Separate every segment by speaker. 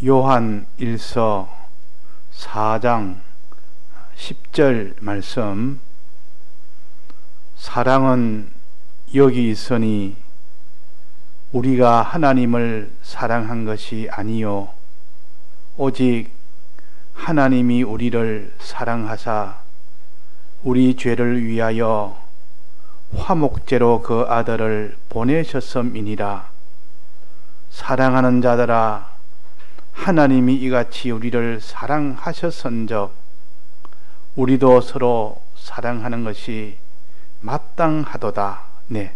Speaker 1: 요한 1서 4장 10절 말씀. 사랑은 여기 있으니 우리가 하나님을 사랑한 것이 아니요 오직 하나님이 우리를 사랑하사 우리 죄를 위하여 화목제로 그 아들을 보내셨음이니라. 사랑하는 자들아, 하나님이 이같이 우리를 사랑하셨은즉 우리도 서로 사랑하는 것이 마땅하도다. 네.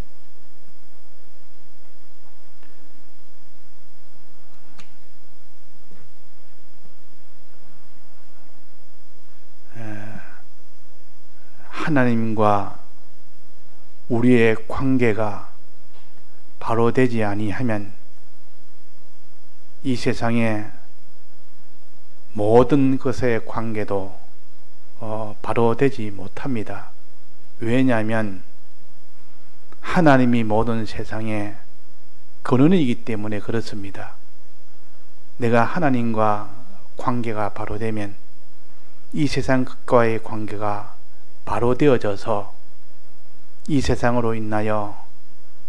Speaker 1: 하나님과 우리의 관계가 바로 되지 아니하면 이 세상의 모든 것의 관계도 바로 되지 못합니다. 왜냐하면 하나님이 모든 세상의 근원이기 때문에 그렇습니다. 내가 하나님과 관계가 바로 되면 이 세상과의 관계가 바로 되어져서 이 세상으로 인하여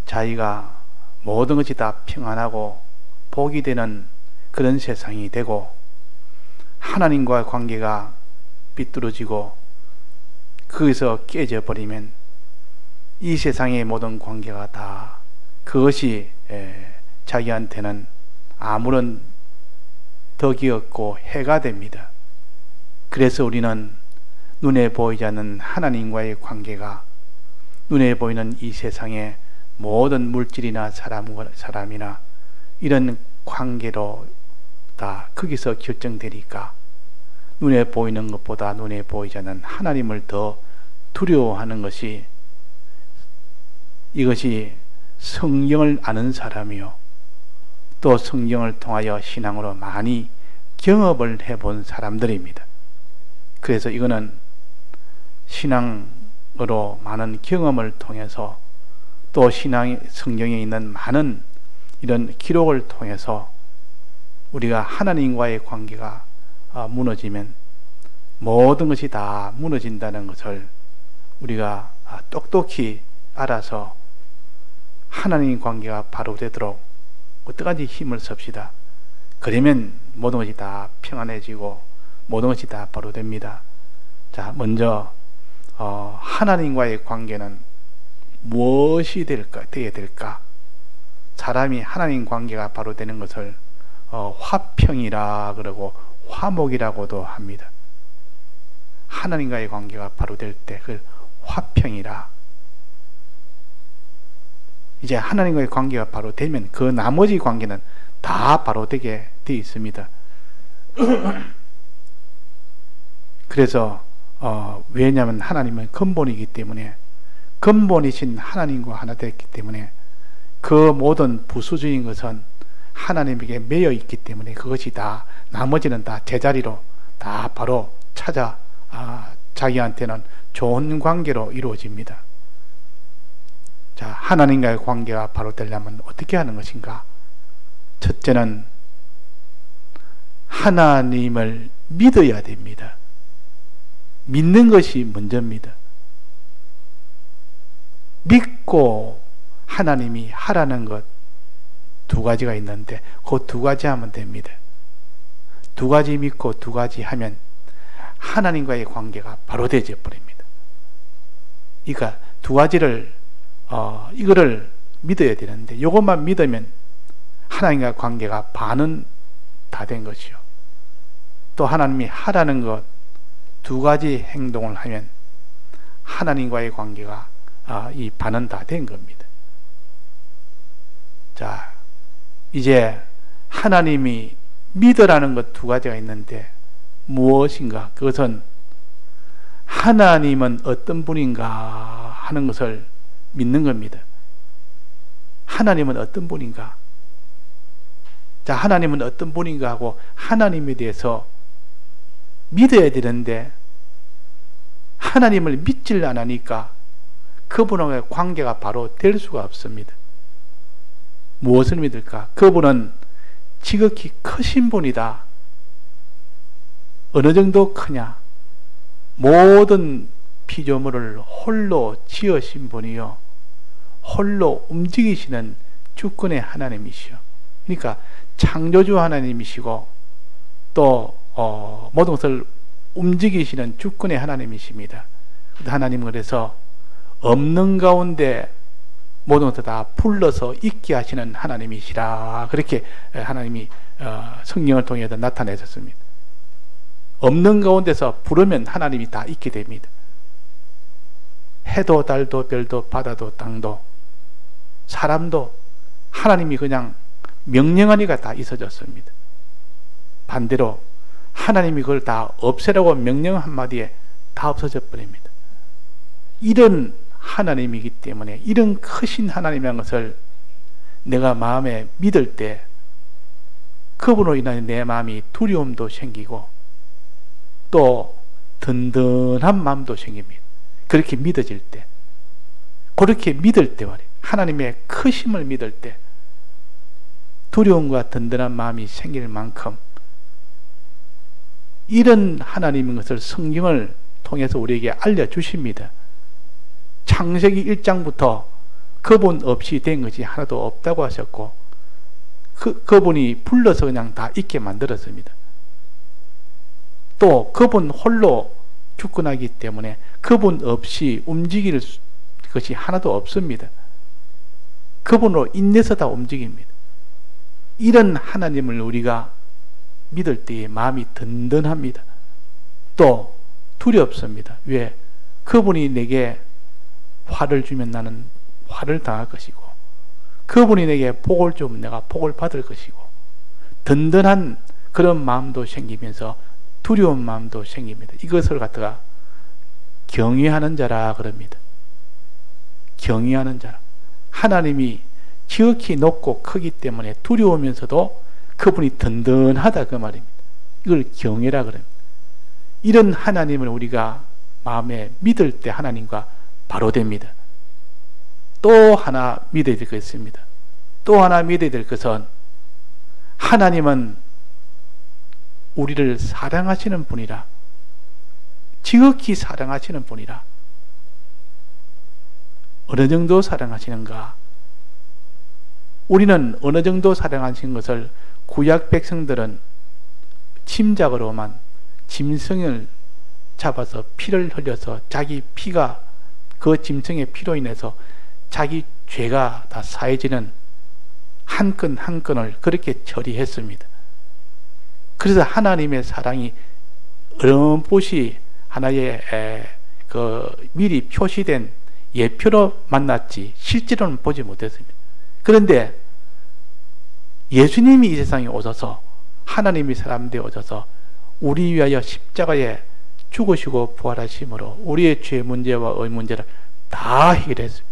Speaker 1: 자기가 모든 것이 다 평안하고 복이 되는 그런 세상이 되고, 하나님과의 관계가 삐뚤어지고 거기서 깨져 버리면 이 세상의 모든 관계가 다 그것이 자기한테는 아무런 덕이 없고 해가 됩니다. 그래서 우리는 눈에 보이지 않는 하나님과의 관계가 눈에 보이는 이 세상의 모든 물질이나 사람이나 이런 관계로 다 거기서 결정되니까 눈에 보이는 것보다 눈에 보이지 않는 하나님을 더 두려워하는 것이, 이것이 성경을 아는 사람이요 또 성경을 통하여 신앙으로 많이 경험을 해본 사람들입니다. 그래서 이거는 신앙으로 많은 경험을 통해서 또 성경에 있는 많은 이런 기록을 통해서 우리가 하나님과의 관계가 무너지면 모든 것이 다 무너진다는 것을 우리가 똑똑히 알아서 하나님 관계가 바로 되도록 어떠까지 힘을 씁시다. 그러면 모든 것이 다 평안해지고 모든 것이 다 바로 됩니다. 자, 먼저 하나님과의 관계는 무엇이 되어야 될까? 사람이 하나님 관계가 바로 되는 것을 화평이라 그러고 화목이라고도 합니다. 하나님과의 관계가 바로 될 때 그걸 화평이라. 이제 하나님과의 관계가 바로 되면 그 나머지 관계는 다 바로 되게 되어 있습니다. 그래서 왜냐하면 하나님은 근본이기 때문에, 근본이신 하나님과 하나 됐기 때문에 그 모든 부수적인 것은 하나님에게 매여 있기 때문에 그것이 다 나머지는 다 제자리로 다 바로 찾아 자기한테는 좋은 관계로 이루어집니다. 자, 하나님과의 관계가 바로 되려면 어떻게 하는 것인가? 첫째는 하나님을 믿어야 됩니다. 믿는 것이 먼저입니다. 믿고 하나님이 하라는 것 두 가지가 있는데 그 두 가지 하면 됩니다. 두 가지 믿고 두 가지 하면 하나님과의 관계가 바로 되어 버립니다. 그러니까 두 가지를 이거를 믿어야 되는데 이것만 믿으면 하나님과 관계가 반은 다 된 것이요. 또 하나님이 하라는 것 두 가지 행동을 하면 하나님과의 관계가 이 반은 다 된 겁니다. 자, 이제 하나님이 믿으라는 것 두 가지가 있는데 무엇인가? 그것은 하나님은 어떤 분인가 하는 것을 믿는 겁니다. 하나님은 어떤 분인가? 자, 하나님은 어떤 분인가 하고 하나님에 대해서 믿어야 되는데 하나님을 믿질 않으니까 그분과의 관계가 바로 될 수가 없습니다. 무엇을 믿을까? 그분은 지극히 크신 분이다. 어느 정도 크냐? 모든 피조물을 홀로 지으신 분이요, 홀로 움직이시는 주권의 하나님이시요. 그러니까 창조주 하나님이시고 또 모든 것을 움직이시는 주권의 하나님이십니다. 하나님은 그래서 없는 가운데 모든 것을 다 불러서 있게 하시는 하나님이시라, 그렇게 하나님이 성령을 통해서 나타내셨습니다. 없는 가운데서 부르면 하나님이 다 있게 됩니다. 해도 달도 별도 바다도 땅도 사람도 하나님이 그냥 명령하니까 다 있어졌습니다. 반대로 하나님이 그걸 다 없애라고 명령 한마디에 다 없어져 버립니다. 이런 하나님이기 때문에, 이런 크신 하나님이라는 것을 내가 마음에 믿을 때 그분으로 인하여 내 마음이 두려움도 생기고 또 든든한 마음도 생깁니다. 그렇게 믿어질 때, 그렇게 믿을 때 말이에요. 하나님의 크심을 믿을 때 두려움과 든든한 마음이 생길 만큼 이런 하나님인 것을 성경을 통해서 우리에게 알려주십니다. 창세기 1장부터 그분 없이 된 것이 하나도 없다고 하셨고 그분이 불러서 그냥 다 있게 만들었습니다. 또 그분 홀로 주권하기 때문에 그분 없이 움직일 것이 하나도 없습니다. 그분으로 인내서 다 움직입니다. 이런 하나님을 우리가 믿을 때에 마음이 든든합니다. 또 두렵습니다. 왜? 그분이 내게 화를 주면 나는 화를 당할 것이고 그분이 내게 복을 주면 내가 복을 받을 것이고 든든한 그런 마음도 생기면서 두려운 마음도 생깁니다. 이것을 갖다가 경외하는 자라 그럽니다. 경외하는 자라. 하나님이 지극히 높고 크기 때문에 두려우면서도 그분이 든든하다 그 말입니다. 이걸 경외라 그럽니다. 이런 하나님을 우리가 마음에 믿을 때 하나님과 바로 됩니다. 또 하나 믿어야 될 것이 있습니다. 또 하나 믿어야 될 것은 하나님은 우리를 사랑하시는 분이라, 지극히 사랑하시는 분이라. 어느 정도 사랑하시는가? 우리는 어느 정도 사랑하시는 것을 구약 백성들은 짐작으로만 짐승을 잡아서 피를 흘려서 자기 피가 그 짐승의 피로 인해서 자기 죄가 다 사해지는 한 건 한 건을 그렇게 처리했습니다. 그래서 하나님의 사랑이 어렴풋이 하나의 미리 표시된 예표로 만났지 실제로는 보지 못했습니다. 그런데 예수님이 이 세상에 오셔서 하나님이 사람 되어 오셔서 우리 위하여 십자가에 죽으시고 부활하심으로 우리의 죄 문제와 의 문제를 다 해결했습니다.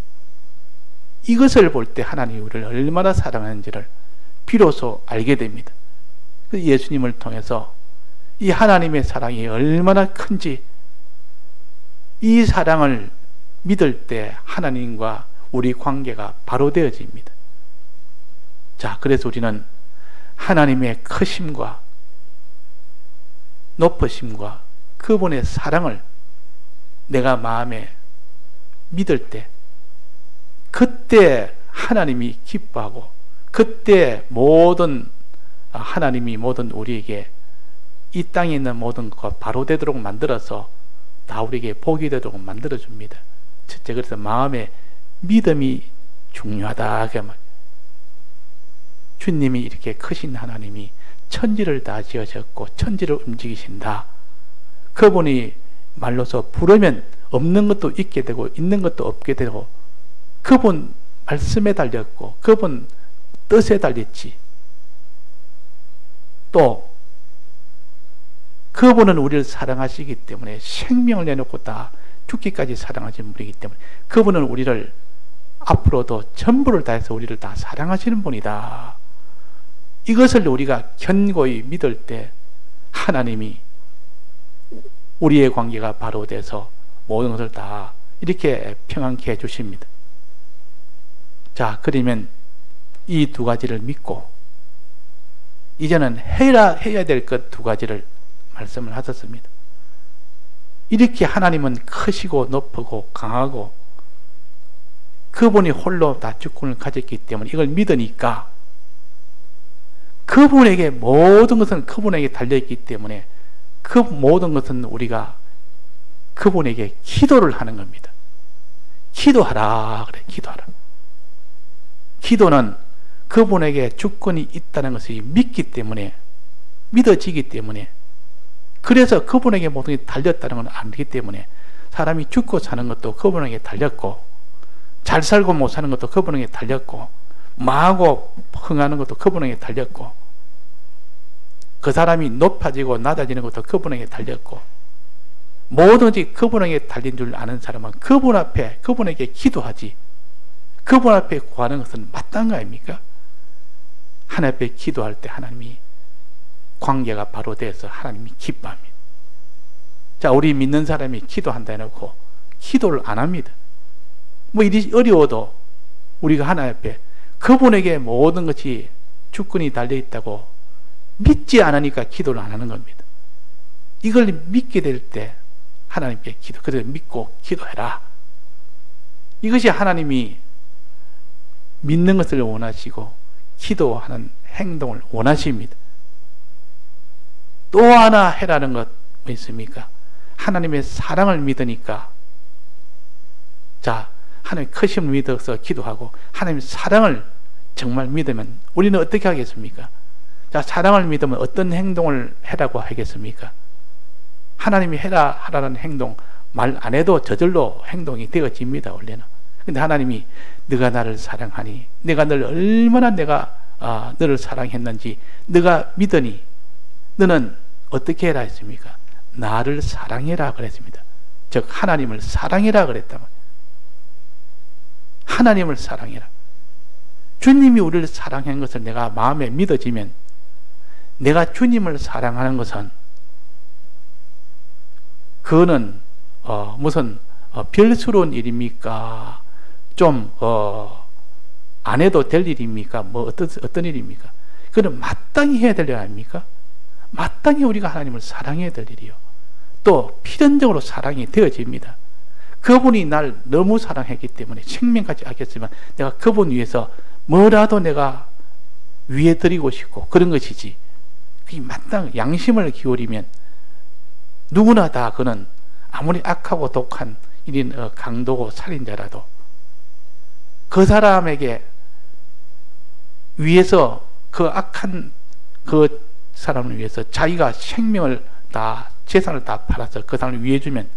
Speaker 1: 이것을 볼 때 하나님이 우리를 얼마나 사랑하는지를 비로소 알게 됩니다. 예수님을 통해서 이 하나님의 사랑이 얼마나 큰지, 이 사랑을 믿을 때 하나님과 우리 관계가 바로 되어집니다. 자, 그래서 우리는 하나님의 크심과 높으심과 그분의 사랑을 내가 마음에 믿을 때 그때 하나님이 기뻐하고 그때 모든 하나님이 모든 우리에게 이 땅에 있는 모든 것과 바로 되도록 만들어서 다 우리에게 복이 되도록 만들어줍니다. 첫째, 그래서 마음의 믿음이 중요하다. 주님이 이렇게 크신 하나님이 천지를 다 지으셨고 천지를 움직이신다. 그분이 말로서 부르면 없는 것도 있게 되고 있는 것도 없게 되고 그분 말씀에 달렸고 그분 뜻에 달렸지. 또 그분은 우리를 사랑하시기 때문에 생명을 내놓고 다 죽기까지 사랑하시는 분이기 때문에 그분은 우리를 앞으로도 전부를 다해서 우리를 다 사랑하시는 분이다. 이것을 우리가 견고히 믿을 때 하나님이 우리의 관계가 바로 돼서 모든 것을 다 이렇게 평안케 해주십니다. 자, 그러면 이 두 가지를 믿고 이제는 해야 될 것 두 가지를 말씀을 하셨습니다. 이렇게 하나님은 크시고 높고 강하고 그분이 홀로 다 주권을 가졌기 때문에 이걸 믿으니까 그분에게 모든 것은 그분에게 달려있기 때문에 그 모든 것은 우리가 그분에게 기도를 하는 겁니다. 기도하라 그래. 기도하라. 기도는 그분에게 주권이 있다는 것을 믿기 때문에, 믿어지기 때문에, 그래서 그분에게 모든 게 달렸다는 건 알기 때문에 사람이 죽고 사는 것도 그분에게 달렸고, 잘 살고 못 사는 것도 그분에게 달렸고, 망하고 흥하는 것도 그분에게 달렸고, 그 사람이 높아지고 낮아지는 것도 그분에게 달렸고, 뭐든지 그분에게 달린 줄 아는 사람은 그분 앞에, 그분에게 기도하지, 그분 앞에 구하는 것은 마땅한 거 아닙니까? 하나님 앞에 기도할 때 하나님이 관계가 바로 돼서 하나님이 기뻐합니다. 자, 우리 믿는 사람이 기도한다 해놓고 기도를 안 합니다. 뭐 일이 어려워도 우리가 하나님 앞에 그분에게 모든 것이 주권이 달려있다고 믿지 않으니까 기도를 안 하는 겁니다. 이걸 믿게 될 때 하나님께 기도, 그래서 믿고 기도해라. 이것이 하나님이 믿는 것을 원하시고 기도하는 행동을 원하십니다. 또 하나 해라는 것 뭐 있습니까? 하나님의 사랑을 믿으니까, 자, 하나님의 크심을 믿어서 기도하고 하나님의 사랑을 정말 믿으면 우리는 어떻게 하겠습니까? 자, 사랑을 믿으면 어떤 행동을 해라고 하겠습니까? 하나님이 해라 하라는 행동 말 안 해도 저절로 행동이 되어집니다. 원래는. 근데 하나님이 네가 나를 사랑하니, 내가 널 얼마나 내가 너를 사랑했는지 네가 믿으니 너는 어떻게 해라 했습니까? 나를 사랑해라 그랬습니다. 즉 하나님을 사랑해라 그랬단 말이에요. 하나님을 사랑해라. 주님이 우리를 사랑한 것을 내가 마음에 믿어지면, 내가 주님을 사랑하는 것은 그거는 무슨 별스러운 일입니까? 좀 안 해도 될 일입니까? 뭐 어떤 일입니까? 그건 마땅히 해야 될 일 아닙니까? 마땅히 우리가 하나님을 사랑해야 될 일이요. 또 필연적으로 사랑이 되어집니다. 그분이 날 너무 사랑했기 때문에 생명까지 아꼈지만 내가 그분 위해서 뭐라도 내가 위해 드리고 싶고 그런 것이지, 그게 마땅 양심을 기울이면 누구나 다 그는 아무리 악하고 독한 일인 강도고 살인자라도 그 사람에게 위해서, 그 악한 그 사람을 위해서 자기가 생명을 다, 재산을 다 팔아서 그 사람을 위해 주면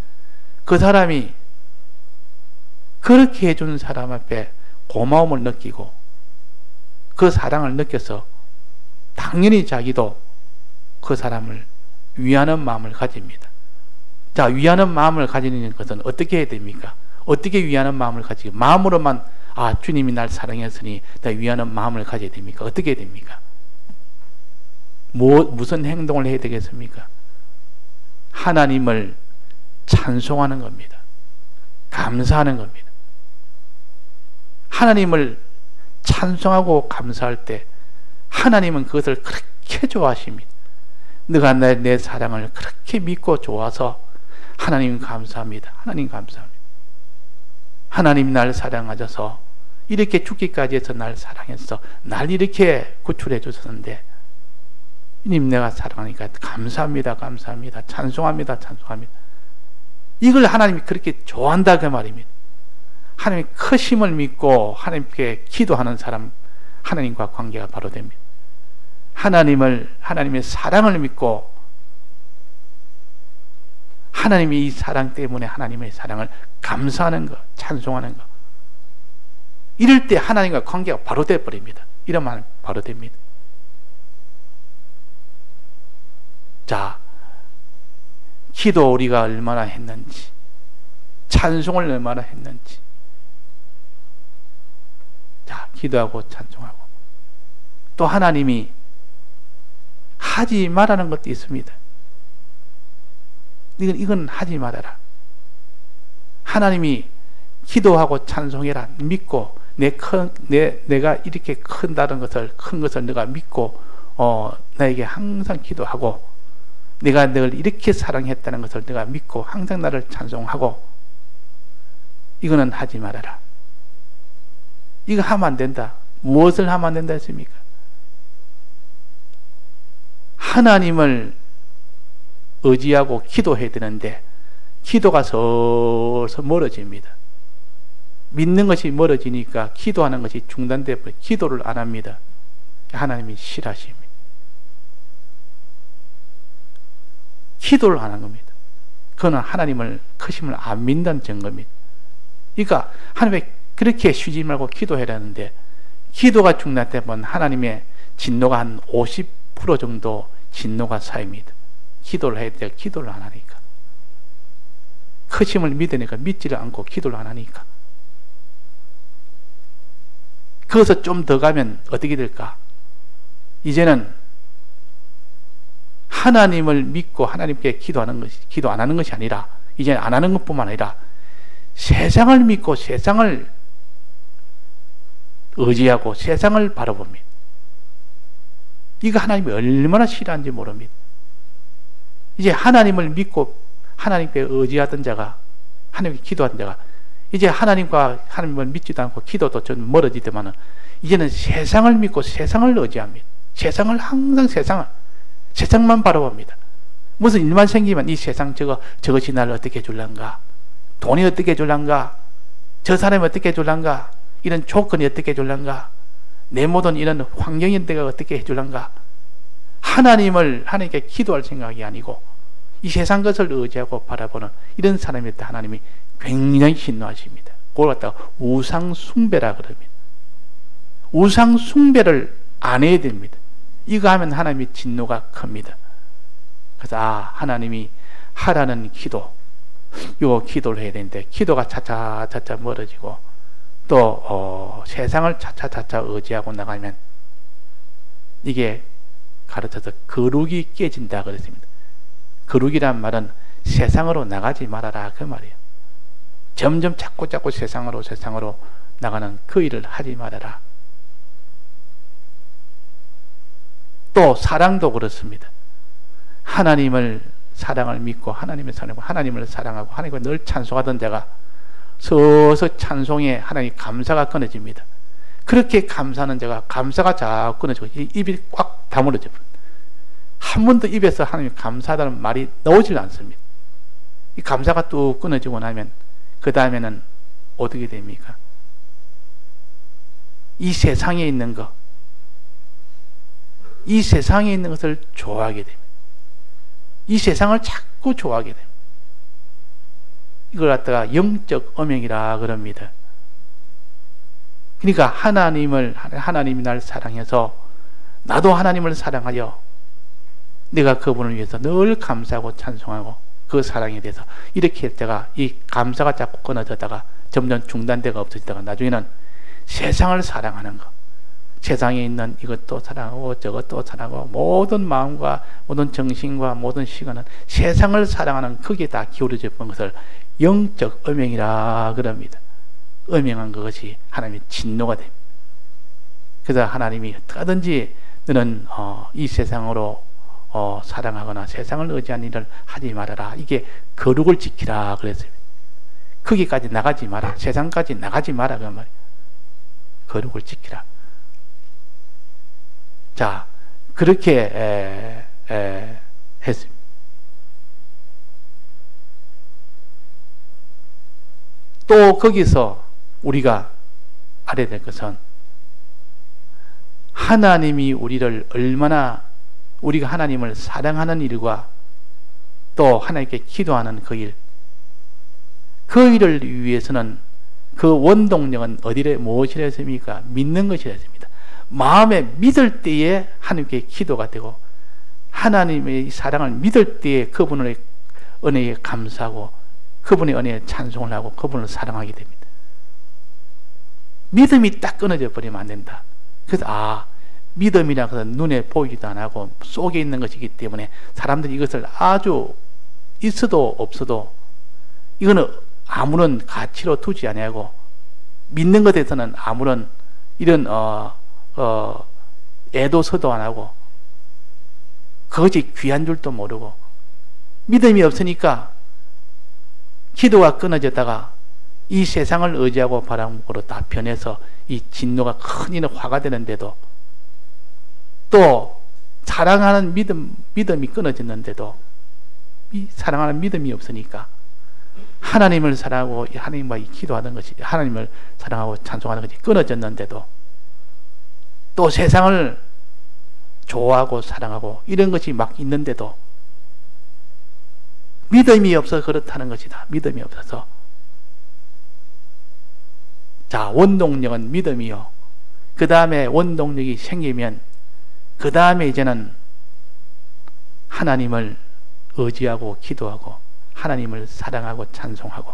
Speaker 1: 그 사람이 그렇게 해준 사람 앞에 고마움을 느끼고 그 사랑을 느껴서 당연히 자기도 그 사람을 위하는 마음을 가집니다. 자, 위하는 마음을 가지는 것은 어떻게 해야 됩니까? 어떻게 위하는 마음을 가지고, 마음으로만 주님이 날 사랑했으니 나 위하는 마음을 가져야 됩니까? 어떻게 해야 됩니까? 무슨 행동을 해야 되겠습니까? 하나님을 찬송하는 겁니다. 감사하는 겁니다. 하나님을 찬송하고 감사할 때 하나님은 그것을 그렇게 좋아하십니다. 너가 내 사랑을 그렇게 믿고 좋아서 하나님 감사합니다. 하나님 감사합니다. 하나님 날 사랑하셔서 이렇게 죽기까지 해서 날 사랑해서 날 이렇게 구출해 주셨는데, 님 내가 사랑하니까 감사합니다. 감사합니다. 찬송합니다. 찬송합니다. 이걸 하나님이 그렇게 좋아한다 그 말입니다. 하나님의 크심을 믿고 하나님께 기도하는 사람, 하나님과 관계가 바로 됩니다. 하나님의 사랑을 믿고 하나님의 이 사랑 때문에 하나님의 사랑을 감사하는 것, 찬송하는 것, 이럴 때 하나님과 관계가 바로 되어버립니다. 이러면 바로 됩니다. 자, 기도 우리가 얼마나 했는지, 찬송을 얼마나 했는지. 자, 기도하고 찬송하고. 또 하나님이 하지 말라는 것도 있습니다. 이건 하지 말아라. 하나님이 기도하고 찬송해라 믿고 내가 이렇게 큰 것을 내가 믿고 나에게 항상 기도하고 내가 널 이렇게 사랑했다는 것을 내가 믿고 항상 나를 찬송하고 이거는 하지 말아라. 이거 하면 안 된다. 무엇을 하면 안 된다 했습니까? 하나님을 의지하고 기도해야 되는데 기도가 서서 멀어집니다. 믿는 것이 멀어지니까 기도하는 것이 중단돼 버려. 기도를 안 합니다. 하나님이 싫어하십니다. 기도를 안 한 겁니다. 그거는 하나님을 크심을 안 믿는다는 증거입니다. 그러니까 하나님의 그렇게 쉬지 말고 기도해라는데 기도가 중단되면 하나님의 진노가 한 50% 정도 진노가 쌓입니다. 기도를 해야 돼. 기도를 안 하니까. 크심을 믿으니까 믿지를 않고 기도를 안 하니까. 거기서 좀 더 가면 어떻게 될까? 이제는 하나님을 믿고 하나님께 기도하는 것이, 기도 안 하는 것이 아니라, 이제 안 하는 것뿐만 아니라 세상을 믿고 세상을 의지하고 세상을 바라봅니다. 이거 하나님이 얼마나 싫어하는지 모릅니다. 이제 하나님을 믿고 하나님께 의지하던 자가, 하나님께 기도하던 자가 이제 하나님을 믿지도 않고 기도도 좀 멀어지더만은 이제는 세상을 믿고 세상을 의지합니다. 세상을 항상 세상만 바라봅니다. 무슨 일만 생기면 이 세상 저것이 나를 어떻게 해줄란가, 돈이 어떻게 해줄란가, 저 사람이 어떻게 해줄란가, 이런 조건이 어떻게 해줄란가, 내 모든 이런 환경이 내가 어떻게 해줄란가. 하나님께 기도할 생각이 아니고 이 세상 것을 의지하고 바라보는 이런 사람일 때 하나님이 굉장히 진노하십니다. 그걸 갖다가 우상숭배라 그럽니다. 우상숭배를 안 해야 됩니다. 이거 하면 하나님의 진노가 큽니다. 그래서 하나님이 하라는 기도, 요 기도를 해야 되는데 기도가 차차 멀어지고 또 세상을 차차 의지하고 나가면 이게 가르쳐서 거룩이 깨진다 그랬습니다. 거룩이란 말은 세상으로 나가지 말아라 그 말이에요. 점점 자꾸 세상으로 나가는 그 일을 하지 말아라. 또 사랑도 그렇습니다. 하나님을 사랑을 믿고 하나님을 사랑하고 하나님을 늘 찬송하던 자가 서서 찬송에 하나님 감사가 끊어집니다. 그렇게 감사하는 자가 감사가 자꾸 끊어지고 입이 꽉 다물어져 버립니다. 한 번도 입에서 하나님 감사하다는 말이 나오질 않습니다. 이 감사가 뚝 끊어지고 나면 그 다음에는 어떻게 됩니까? 이 세상에 있는 것, 이 세상에 있는 것을 좋아하게 됩니다. 이 세상을 자꾸 좋아하게 됩니다. 이걸 갖다가 영적 음행이라 그럽니다. 그러니까 하나님이 날 사랑해서 나도 하나님을 사랑하여 내가 그분을 위해서 늘 감사하고 찬송하고 그 사랑에 대해서 이렇게 했다가 이 감사가 자꾸 끊어졌다가 점점 중단되가 없어지다가 나중에는 세상을 사랑하는 것, 세상에 있는 이것도 사랑하고 저것도 사랑하고 모든 마음과 모든 정신과 모든 시간은 세상을 사랑하는 거기에 다 기울어져 있는 것을 영적 음행이라 그럽니다. 음행한 것이 하나님의 진노가 됩니다. 그래서 하나님이 어떻게든지 너는 이 세상으로 사랑하거나 세상을 의지한 일을 하지 말아라. 이게 거룩을 지키라 그랬어요. 거기까지 나가지 마라. 세상까지 나가지 마라 그 말이에요. 거룩을 지키라. 자, 그렇게 했습니다. 또 거기서 우리가 알아야 될 것은 하나님이 우리를 얼마나 우리가 하나님을 사랑하는 일과 또 하나님께 기도하는 그 일, 그 일을 위해서는 그 원동력은 무엇이라 했습니까? 믿는 것이라 했습니다. 마음에 믿을 때에 하나님께 기도가 되고 하나님의 사랑을 믿을 때에 그분의 은혜에 감사하고 그분의 은혜에 찬송을 하고 그분을 사랑하게 됩니다. 믿음이 딱 끊어져 버리면 안 된다. 그래서 믿음이라는 것은 눈에 보이지도 안 하고 속에 있는 것이기 때문에 사람들이 이것을 아주 있어도 없어도 이거는 아무런 가치로 두지 아니하고 믿는 것에서는 아무런 이런 애도 서도 안 하고 그것이 귀한 줄도 모르고 믿음이 없으니까 기도가 끊어졌다가 이 세상을 의지하고 바람으로 다 변해서 이 진노가 큰 일은 화가 되는데도 또 사랑하는 믿음이 끊어졌는데도 이 사랑하는 믿음이 없으니까 하나님을 사랑하고 하나님과 기도하는 것이 하나님을 사랑하고 찬송하는 것이 끊어졌는데도 또 세상을 좋아하고 사랑하고 이런 것이 막 있는데도 믿음이 없어서 그렇다는 것이다. 믿음이 없어서. 자, 원동력은 믿음이요. 그 다음에 원동력이 생기면 그 다음에 이제는 하나님을 의지하고 기도하고 하나님을 사랑하고 찬송하고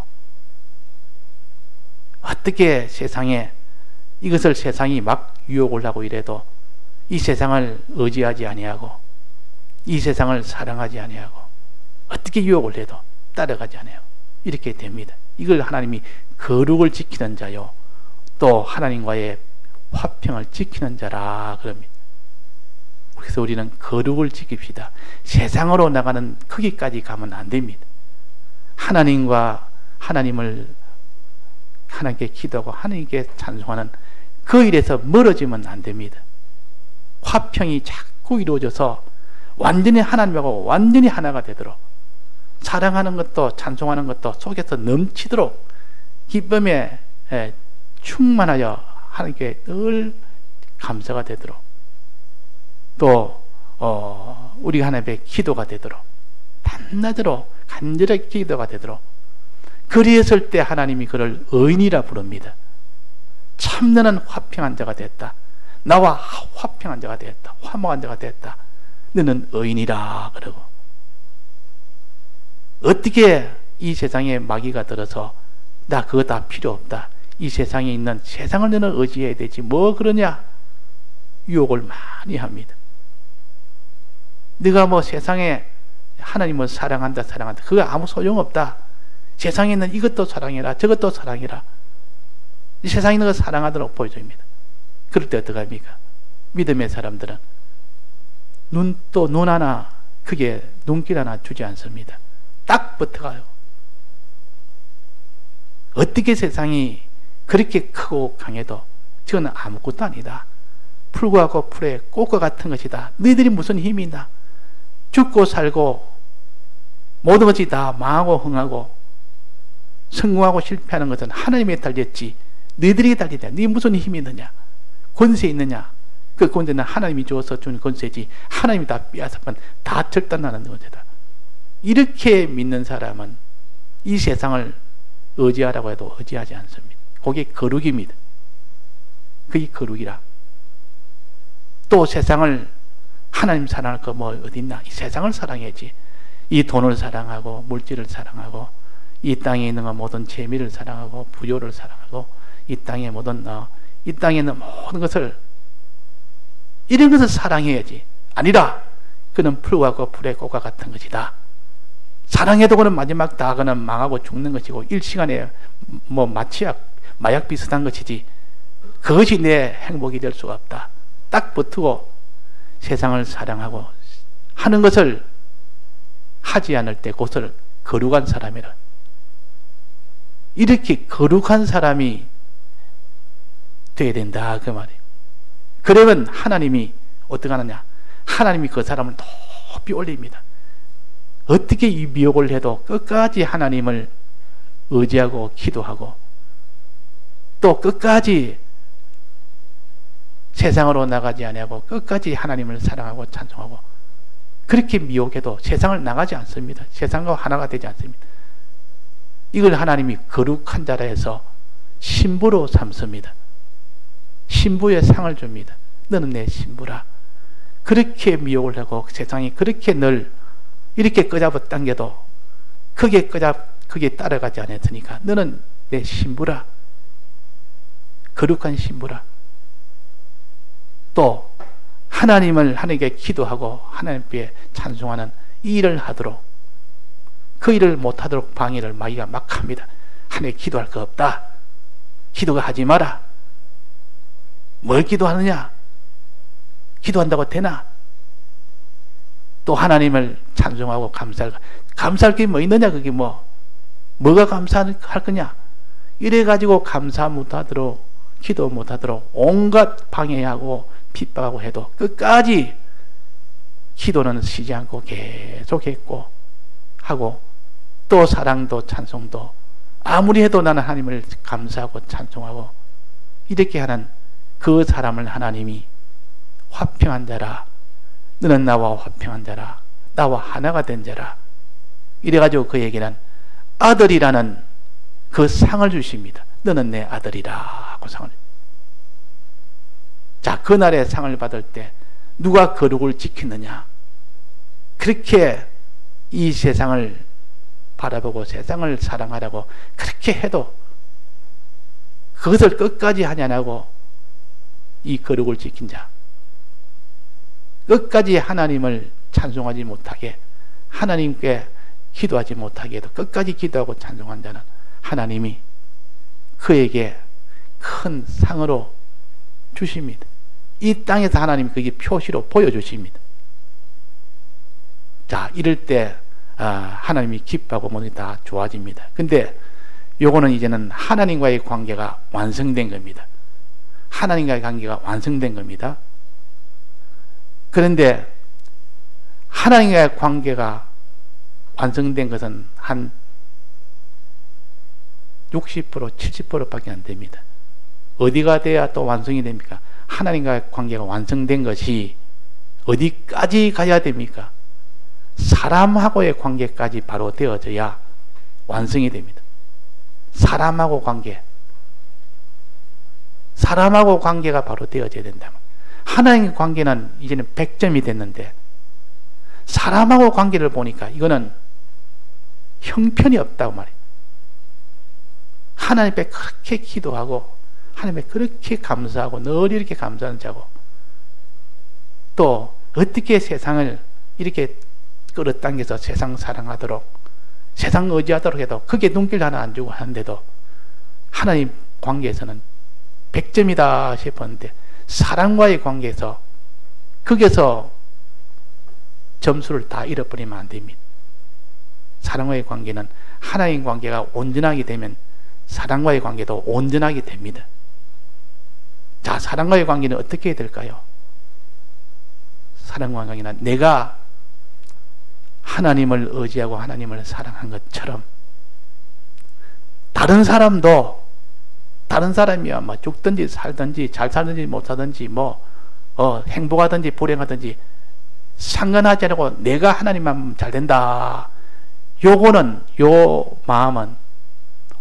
Speaker 1: 어떻게 세상에 이것을 세상이 막 유혹을 하고 이래도 이 세상을 의지하지 아니하고 이 세상을 사랑하지 아니하고 어떻게 유혹을 해도 따라가지 않아요. 이렇게 됩니다. 이걸 하나님이 거룩을 지키는 자요 또 하나님과의 화평을 지키는 자라 그럽니다. 그래서 우리는 거룩을 지킵시다. 세상으로 나가는 거기까지 가면 안 됩니다. 하나님과 하나님께 기도하고 하나님께 찬송하는 그 일에서 멀어지면 안 됩니다. 화평이 자꾸 이루어져서 완전히 하나님하고 완전히 하나가 되도록 사랑하는 것도 찬송하는 것도 속에서 넘치도록 기쁨에 충만하여 하나님께 늘 감사가 되도록 또 우리 하나님의 기도가 되도록 밤낮으로 간절하게 기도가 되도록 그리했을 때 하나님이 그를 의인이라 부릅니다. 참나는 화평한 자가 됐다. 나와 화평한 자가 되었다. 화목한 자가 되었다. 너는 의인이라 그러고 어떻게 이 세상에 마귀가 들어서 나 그거 다 필요 없다. 이 세상에 있는 세상을 너는 의지해야 되지 뭐 그러냐 유혹을 많이 합니다. 네가 뭐 세상에 하나님을 사랑한다 그거 아무 소용없다. 세상에 있는 이것도 사랑해라 저것도 사랑해라. 이 세상에 있는 거 사랑하도록 보여줍니다. 그럴 때 어떡합니까? 믿음의 사람들은 눈 하나 크게 눈길 하나 주지 않습니다. 딱 붙어가요. 어떻게 세상이 그렇게 크고 강해도 저는 아무것도 아니다. 풀과 풀의 꽃과 같은 것이다. 너희들이 무슨 힘이 있나? 죽고 살고 모든 것이 다 망하고 흥하고 성공하고 실패하는 것은 하나님에 달렸지 너희들이 달리냐? 너희 무슨 힘이 있느냐? 권세 있느냐? 그 권세는 하나님이 주어서 주는 권세지 하나님이 다 빼앗으면 다 절단하는 권세다. 이렇게 믿는 사람은 이 세상을 의지하라고 해도 의지하지 않습니다. 그게 거룩입니다. 그게 거룩이라. 또 세상을 하나님 사랑할 거 뭐 어디 있나? 이 세상을 사랑해야지. 이 돈을 사랑하고 물질을 사랑하고 이 땅에 있는 모든 재미를 사랑하고 부요를 사랑하고 이 땅의 모든 이 땅에 있는 모든 것을 이런 것을 사랑해야지. 아니라 그는 풀과 풀의 꽃과 같은 것이다. 사랑해도 그는 마지막 다 그는 망하고 죽는 것이고 일시간에 뭐 마약 비슷한 것이지 그것이 내 행복이 될 수가 없다. 딱 붙고 세상을 사랑하고 하는 것을 하지 않을 때 그것을 거룩한 사람이라. 이렇게 거룩한 사람이 돼야 된다 그 말이에요. 그러면 하나님이 어떻게 하느냐? 하나님이 그 사람을 높이 올립니다. 어떻게 이 미혹을 해도 끝까지 하나님을 의지하고 기도하고 또 끝까지 세상으로 나가지 아니하고 끝까지 하나님을 사랑하고 찬송하고 그렇게 미혹해도 세상을 나가지 않습니다. 세상과 하나가 되지 않습니다. 이걸 하나님이 거룩한 자라 해서 신부로 삼습니다. 신부의 상을 줍니다. 너는 내 신부라. 그렇게 미혹을 하고 세상이 그렇게 늘 이렇게 끄잡아 당겨도 크게 따라가지 않았으니까 너는 내 신부라. 거룩한 신부라. 또 하나님께 기도하고 하나님께 찬송하는 이 일을 하도록 그 일을 못하도록 방해를 마귀가 막 합니다. 하나님 기도할 거 없다. 기도가 하지 마라. 뭘 기도하느냐? 기도한다고 되나? 또 하나님을 찬송하고 감사할 게 뭐 있느냐? 그게 뭐가 감사할 거냐? 이래가지고 감사 못하도록, 기도 못하도록 온갖 방해하고 핍박하고 해도 끝까지 기도는 쉬지 않고 계속했고 하고, 또 사랑도 찬송도 아무리 해도 나는 하나님을 감사하고 찬송하고 이렇게 하는 그 사람을 하나님이 화평한 자라, 너는 나와 화평한 자라, 나와 하나가 된 자라, 이래가지고 그에게는 아들이라는 그 상을 주십니다. 너는 내 아들이라 하고 상을. 자, 그날의 상을 받을 때 누가 거룩을 지키느냐? 그렇게 이 세상을 바라보고 세상을 사랑하라고 그렇게 해도 그것을 끝까지 하지 않고 이 거룩을 지킨 자, 끝까지 하나님을 찬송하지 못하게, 하나님께 기도하지 못하게 해도 끝까지 기도하고 찬송한 자는 하나님이 그에게 큰 상으로 주십니다. 이 땅에서 하나님이 그게 표시로 보여주십니다. 자, 이럴 때 하나님이 기뻐하고 모든 게 다 좋아집니다. 근데 요거는 이제는 하나님과의 관계가 완성된 겁니다. 하나님과의 관계가 완성된 겁니다. 그런데 하나님과의 관계가 완성된 것은 한 60%, 70%밖에 안 됩니다. 어디가 돼야 또 완성이 됩니까? 하나님과의 관계가 완성된 것이 어디까지 가야 됩니까? 사람하고의 관계까지 바로 되어져야 완성이 됩니다. 사람하고 관계가 바로 되어져야 된다면, 하나님의 관계는 이제는 100점이 됐는데 사람하고 관계를 보니까 이거는 형편이 없다고 말해요. 하나님 앞에 그렇게 기도하고 하나님 앞에 그렇게 감사하고 늘 이렇게 감사하는 자고, 또 어떻게 세상을 이렇게 끌어당겨서 세상 사랑하도록, 세상 의지하도록 해도 그게 눈길 하나 안 주고 하는데도 하나님 관계에서는 100점이다 싶었는데, 사람과의 관계에서 거기서 점수를 다 잃어버리면 안 됩니다. 사람과의 관계는, 하나님 관계가 온전하게 되면 사람과의 관계도 온전하게 됩니다. 자, 사람과의 관계는 어떻게 해야 될까요? 사람과의 관계는 내가 하나님을 의지하고 하나님을 사랑한 것처럼 다른 사람도, 다른 사람이야 뭐 죽든지 살든지 잘 살든지 못 살든지 행복하든지 불행하든지 상관하지 않고 내가 하나님만 잘 된다, 요거는, 요 마음은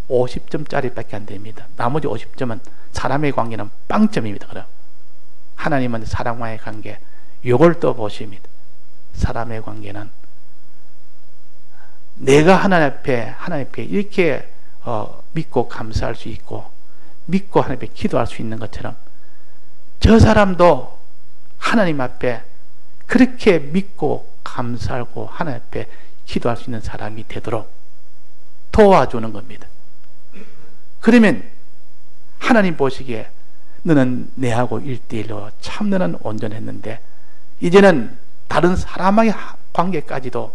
Speaker 1: 50점짜리 밖에 안 됩니다. 나머지 50점은 사람의 관계는 빵점입니다. 그럼 하나님은 사람과의 관계, 요걸 또 보십니다. 사람의 관계는 내가 하나님 앞에 이렇게 믿고 감사할 수 있고 믿고 하나님 앞에 기도할 수 있는 것처럼 저 사람도 하나님 앞에 그렇게 믿고 감사하고 하나님 앞에 기도할 수 있는 사람이 되도록 도와주는 겁니다. 그러면 하나님 보시기에 너는 내하고 1대1로 참 너는 온전했는데 이제는 다른 사람의 관계까지도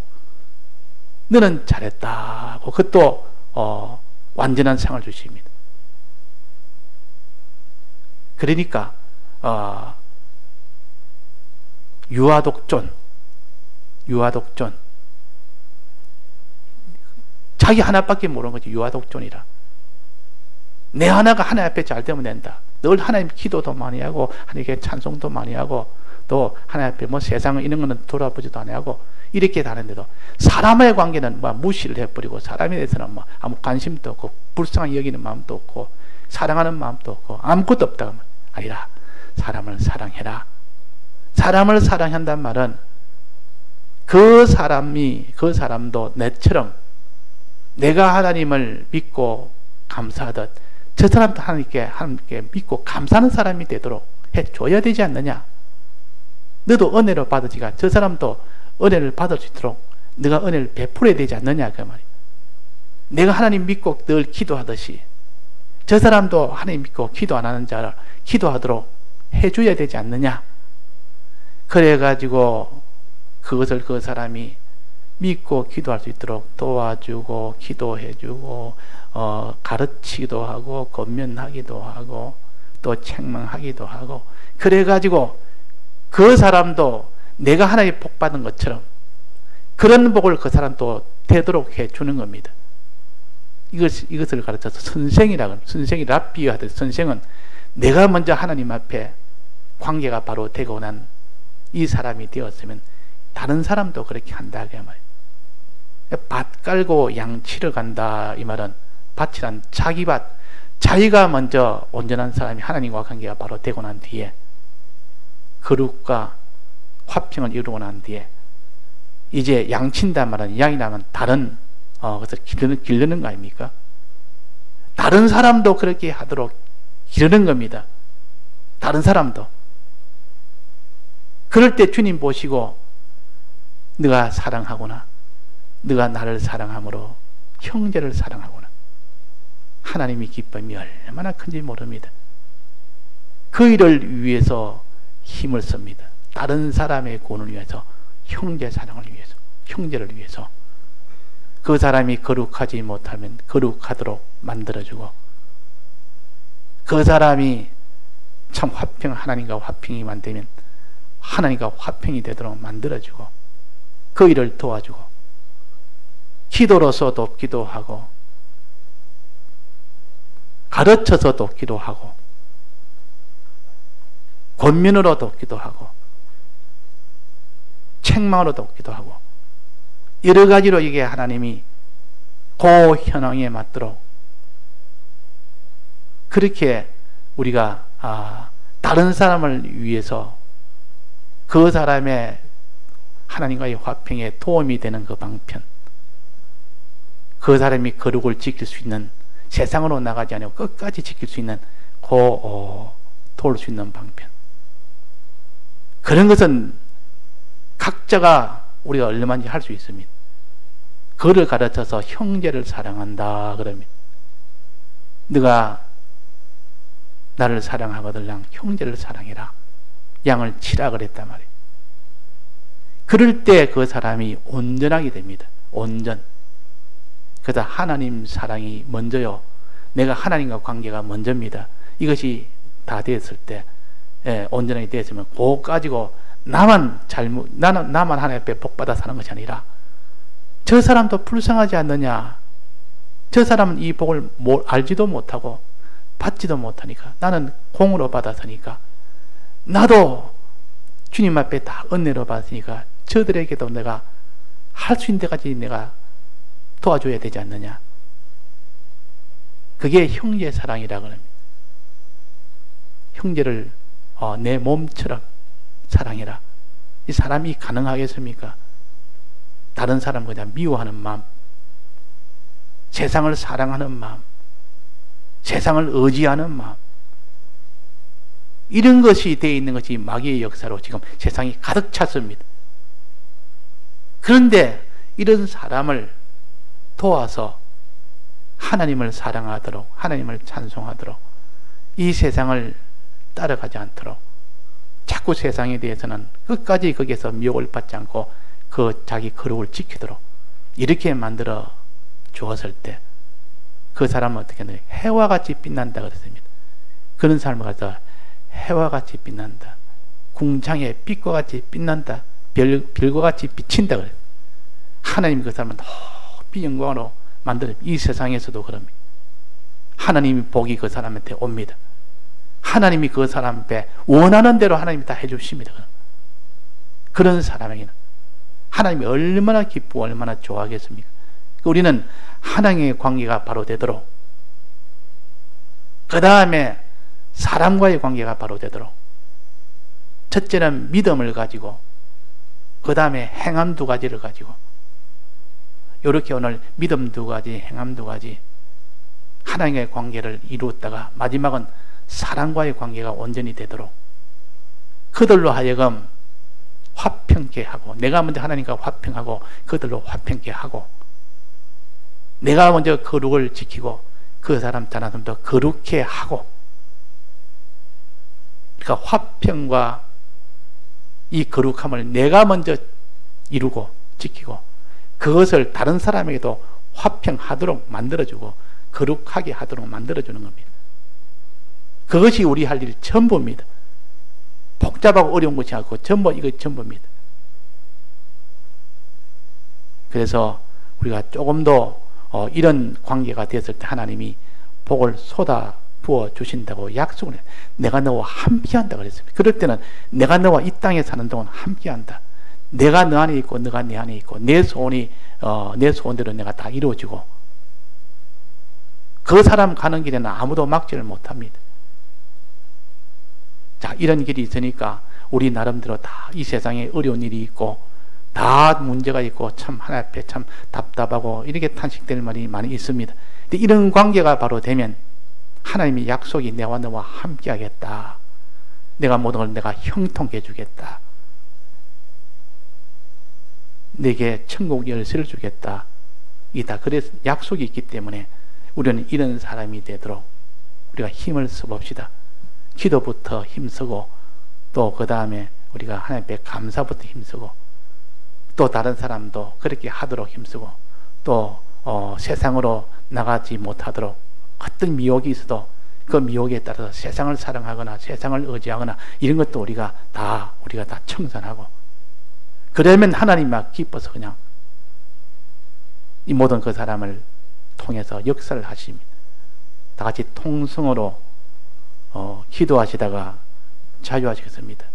Speaker 1: 너는 잘했다고 그것도 완전한 상을 주십니다. 그러니까 유아독존 자기 하나밖에 모르는 거지. 유아독존이라. 내 하나가 하나님 앞에 잘 되면 된다. 늘 하나님 기도도 많이 하고 하나님께 찬송도 많이 하고 또 하나님 앞에 세상을 이런 거는 돌아보지도 안 하고 이렇게 다는데도 사람의 관계는 무시를 해버리고 사람에 대해서는 아무 관심도 없고 불쌍히 여기는 마음도 없고 사랑하는 마음도 없고 아무것도 없다고 아니라 사람을 사랑해라. 사람을 사랑한다는 말은 그 사람도 내처럼 내가 하나님을 믿고 감사하듯 저 사람도 하나님께 믿고 감사하는 사람이 되도록 해줘야 되지 않느냐. 너도 은혜를 받으니까 저 사람도 은혜를 받을 수 있도록 네가 은혜를 베풀어야 되지 않느냐 그 말이야. 내가 하나님 믿고 늘 기도하듯이 저 사람도 하나님 믿고 기도 안 하는 자를 기도하도록 해줘야 되지 않느냐. 그래가지고 그것을 그 사람이 믿고 기도할 수 있도록 도와주고 기도해주고 가르치기도 하고 권면하기도 하고 또 책망하기도 하고, 그래가지고 그 사람도 내가 하나님의 복 받은 것처럼 그런 복을 그 사람도 되도록 해주는 겁니다. 이것을 가르쳐서 선생이라고, 선생이 랍비유하듯 선생은 내가 먼저 하나님 앞에 관계가 바로 되고 난 이 사람이 되었으면 다른 사람도 그렇게 한다 그 말이에요. 밭 깔고 양 치러 간다 이 말은, 밭이란 자기 밭, 자기가 먼저 온전한 사람이 하나님과 관계가 바로 되고 난 뒤에 거룩과 화평을 이루고 난 뒤에 이제 양친다 말은, 양이라면 다른 것을 기르는 거 아닙니까? 다른 사람도 그렇게 하도록 기르는 겁니다. 다른 사람도. 그럴 때 주님 보시고 네가 사랑하구나, 네가 나를 사랑함으로 형제를 사랑하구나, 하나님이 기쁨이 얼마나 큰지 모릅니다. 그 일을 위해서 힘을 씁니다. 다른 사람의 구원을 위해서, 형제 사랑을 위해서, 형제를 위해서. 그 사람이 거룩하지 못하면 거룩하도록 만들어주고, 그 사람이 참 하나님과 화평이만 되면 하나님과 화평이 되도록 만들어주고, 그 일을 도와주고, 기도로서 돕기도 하고, 가르쳐서 돕기도 하고, 권면으로 돕기도 하고, 책망으로 돕기도 하고, 여러 가지로 이게 하나님이 그 현황에 맞도록 그렇게 우리가 다른 사람을 위해서 그 사람의 하나님과의 화평에 도움이 되는 그 방편, 그 사람이 거룩을 지킬 수 있는, 세상으로 나가지 않고 끝까지 지킬 수 있는 도울 수 있는 방편, 그런 것은 각자가 우리가 얼마든지 할 수 있습니다. 그를 가르쳐서 형제를 사랑한다 그러면, 네가 나를 사랑하거든 형제를 사랑해라, 양을 치라 그랬단 말이에요. 그럴 때 그 사람이 온전하게 됩니다. 온전. 그래서 하나님 사랑이 먼저요, 내가 하나님과 관계가 먼저입니다. 이것이 다 됐을 때, 온전하게 됐으면 그거 가지고 나만 하나님 앞에 복받아 사는 것이 아니라 저 사람도 불쌍하지 않느냐, 저 사람은 이 복을 알지도 못하고 받지도 못하니까, 나는 공으로 받았으니까, 나도 주님 앞에 다 은혜로 받으니까 저들에게도 내가 할 수 있는 데까지 내가 도와줘야 되지 않느냐. 그게 형제 사랑이라고 합니다. 형제를 내 몸처럼 사랑해라. 이 사람이 가능하겠습니까? 다른 사람 그냥 미워하는 마음, 세상을 사랑하는 마음, 세상을 의지하는 마음, 이런 것이 되어 있는 것이 마귀의 역사로 지금 세상이 가득 찼습니다. 그런데 이런 사람을 도와서 하나님을 사랑하도록, 하나님을 찬송하도록, 이 세상을 따라가지 않도록, 자꾸 세상에 대해서는 끝까지 거기에서 미혹을 받지 않고 그 자기 거룩을 지키도록 이렇게 만들어 주었을 때 그 사람은 어떻게 하냐, 해와 같이 빛난다 그랬습니다. 그런 삶을 가서 해와 같이 빛난다, 궁창의 빛과 같이 빛난다, 별과 같이 비친다 그래요. 하나님 그 사람은 높이 영광으로 만들어, 이 세상에서도 그럽니다. 하나님의 복이 그 사람한테 옵니다. 하나님이 그 사람 앞에 원하는 대로 하나님이 다 해주십니다. 그런 사람에게는 하나님이 얼마나 기쁘고 얼마나 좋아하겠습니까? 우리는 하나님의 관계가 바로 되도록, 그 다음에 사람과의 관계가 바로 되도록, 첫째는 믿음을 가지고, 그 다음에 행함 두 가지를 가지고, 이렇게 오늘 믿음 두 가지, 행함 두 가지, 하나님의 관계를 이루었다가 마지막은 사람과의 관계가 온전히 되도록 그들로 하여금 화평케 하고, 내가 먼저 하나님과 화평하고 그들로 화평케 하고, 내가 먼저 거룩을 지키고 그 사람 다른 사람도 거룩해 하고, 그러니까 화평과 이 거룩함을 내가 먼저 이루고 지키고 그것을 다른 사람에게도 화평하도록 만들어주고 거룩하게 하도록 만들어주는 겁니다. 그것이 우리 할 일 전부입니다. 복잡하고 어려운 것이 아니고 전부 이거 전부입니다. 그래서 우리가 조금 더 이런 관계가 됐을 때 하나님이 복을 쏟아 부어 주신다고 약속을 해요. 내가 너와 함께한다 그랬습니다. 그럴 때는 내가 너와 이 땅에 사는 동안 함께한다. 내가 너 안에 있고 너가 내 안에 있고 내 소원이 내 소원대로 내가 다 이루어지고 그 사람 가는 길에는 아무도 막지를 못합니다. 자, 이런 길이 있으니까 우리 나름대로 다 이 세상에 어려운 일이 있고 다 문제가 있고 참 하나 앞에 참 답답하고 이렇게 탄식될 말이 많이 있습니다. 근데 이런 관계가 바로 되면 하나님의 약속이 내와 너와 함께 하겠다. 내가 모든 걸 내가 형통해 주겠다. 내게 천국 열쇠를 주겠다. 이다. 그래서 약속이 있기 때문에 우리는 이런 사람이 되도록 우리가 힘을 써봅시다. 기도부터 힘쓰고 또 그 다음에 우리가 하나님 앞에 감사부터 힘쓰고 또 다른 사람도 그렇게 하도록 힘쓰고 또 세상으로 나가지 못하도록 어떤 미혹이 있어도 그 미혹에 따라서 세상을 사랑하거나 세상을 의지하거나 이런 것도 우리가 다 청산하고 그러면 하나님 막 기뻐서 그냥 이 모든 그 사람을 통해서 역사를 하십니다. 다 같이 통성으로 기도하시다가 자유하시겠습니다.